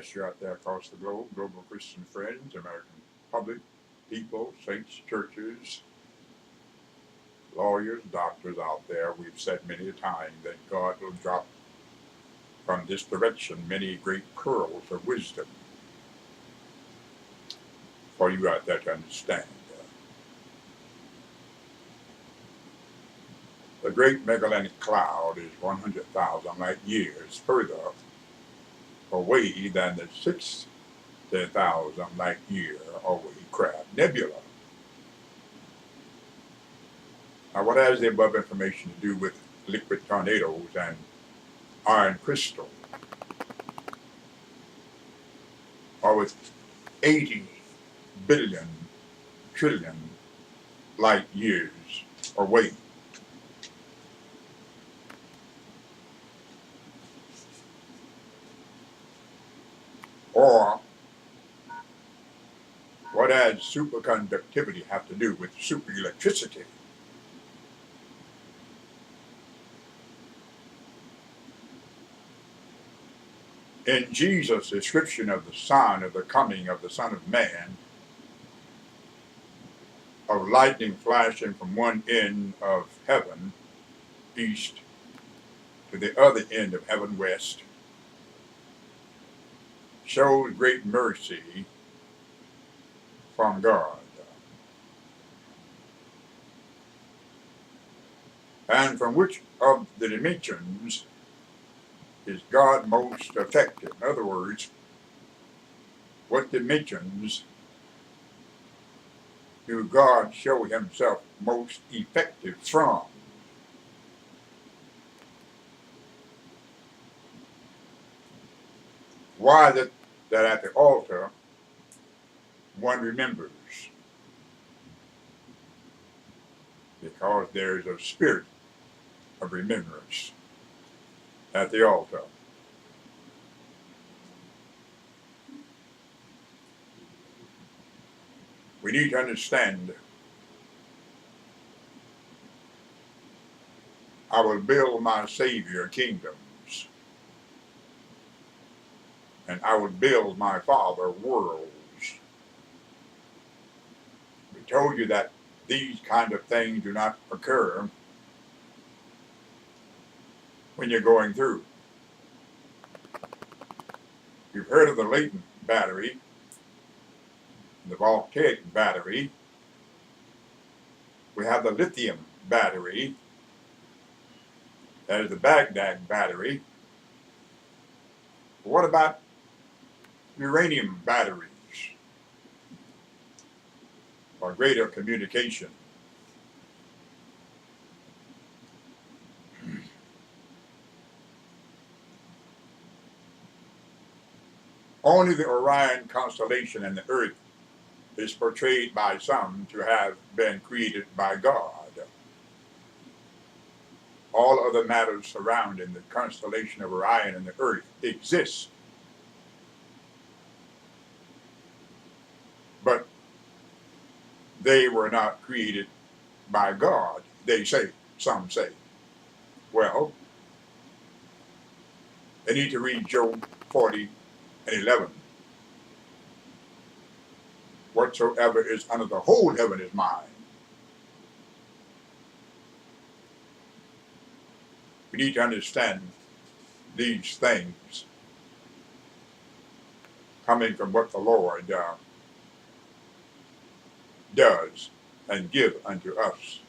bless you out there across the globe, global Christian friends, American public, people, saints, churches, lawyers, doctors out there. We've said many a time that God will drop from this direction many great pearls of wisdom for you out there to understand. The Great Magellanic Cloud is 100,000 light years further away than the 60,000 light year away Crab Nebula. Now, what has the above information to do with liquid tornadoes and iron crystal, or with 80 billion trillion light years away? Or what does superconductivity have to do with superelectricity? In Jesus' description of the Son, of the coming of the Son of Man, of lightning flashing from one end of heaven, east, to the other end of heaven, west, shows great mercy from God. And from which of the dimensions is God most effective? In other words, what dimensions do God show himself most effective from? Why is it that at the altar one remembers? Because there's a spirit of remembrance at the altar. We need to understand, I will build my Savior kingdoms, and I will build my Father worlds. We told you that these kind of things do not occur when you're going through. You've heard of the latent battery, the voltaic battery. We have the lithium battery. That is the Baghdad battery. But what about uranium batteries for greater communication? Only the Orion constellation and the Earth is portrayed by some to have been created by God. All other matters surrounding the constellation of Orion and the Earth exist. But they were not created by God, they say, some say. Well, they need to read Job 40 and 11. Whatsoever is under the whole heaven is mine. We need to understand these things coming from what the Lord does and give unto us.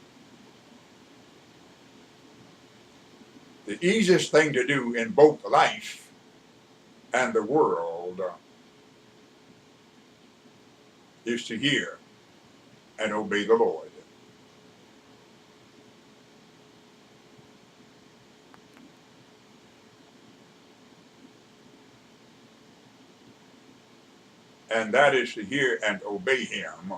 The easiest thing to do in both life and the world is to hear and obey the Lord. And that is to hear and obey him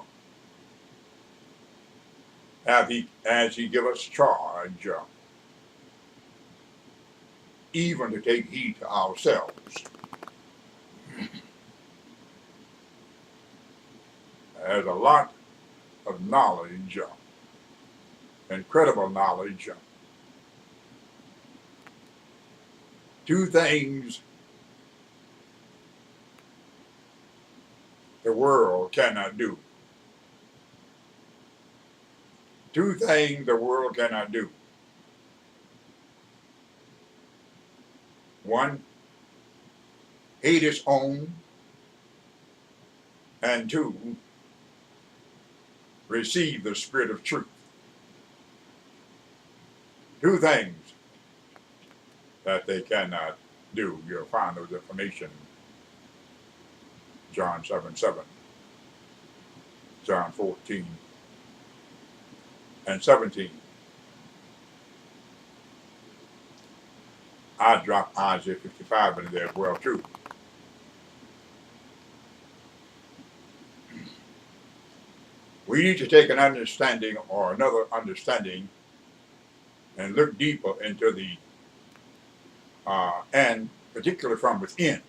as he give us charge, even to take heed to ourselves. There's a lot of knowledge, incredible knowledge. Two things the world cannot do. Two things the world cannot do. One, hate its own, and two, receive the spirit of truth. Two things that they cannot do. You'll find those information John 7:7, John 14 and 17. I dropped Isaiah 55 into there as well too. We need to take an understanding or another understanding and look deeper into the and particularly from within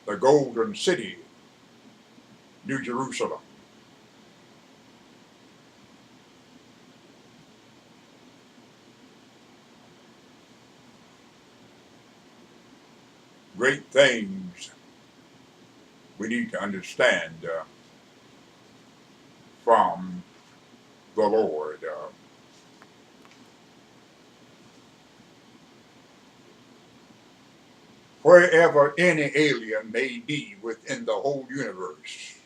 the golden city, New Jerusalem. Great things we need to understand from the Lord. Wherever any alien may be within the whole universe,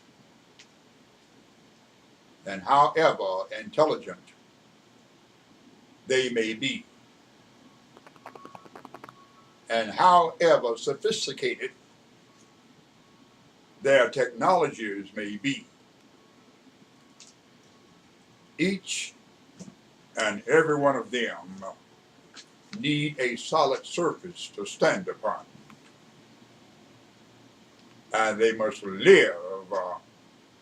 and however intelligent they may be, and however sophisticated their technologies may be, each and every one of them need a solid surface to stand upon. And they must live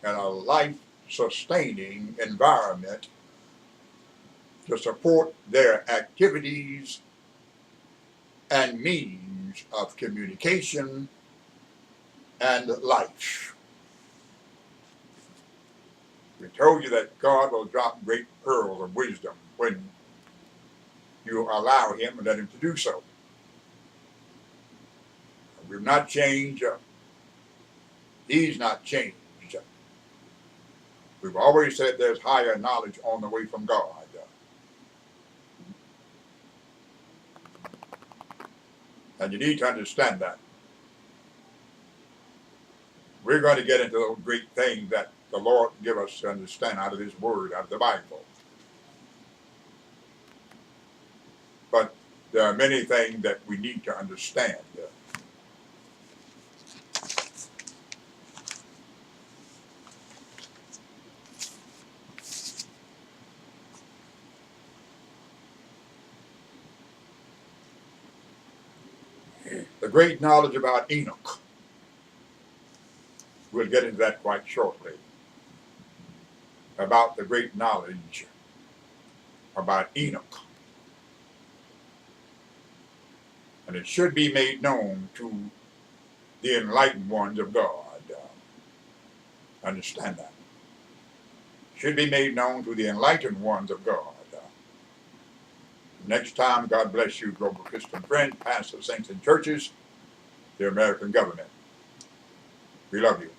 in a life-sustaining environment to support their activities and means of communication and life. We told you that God will drop great pearls of wisdom when you allow him and let him to do so. We've not changed. He's not changed. We've always said there's higher knowledge on the way from God. And you need to understand that. We're going to get into those great things that the Lord give us to understand out of his word, out of the Bible. But there are many things that we need to understand. The great knowledge about Enoch. We'll get into that quite shortly. About the great knowledge about Enoch. And it should be made known to the enlightened ones of God. Understand that. Should be made known to the enlightened ones of God. Next time, God bless you, global Christian friends, pastors, saints, and churches, the American government. We love you.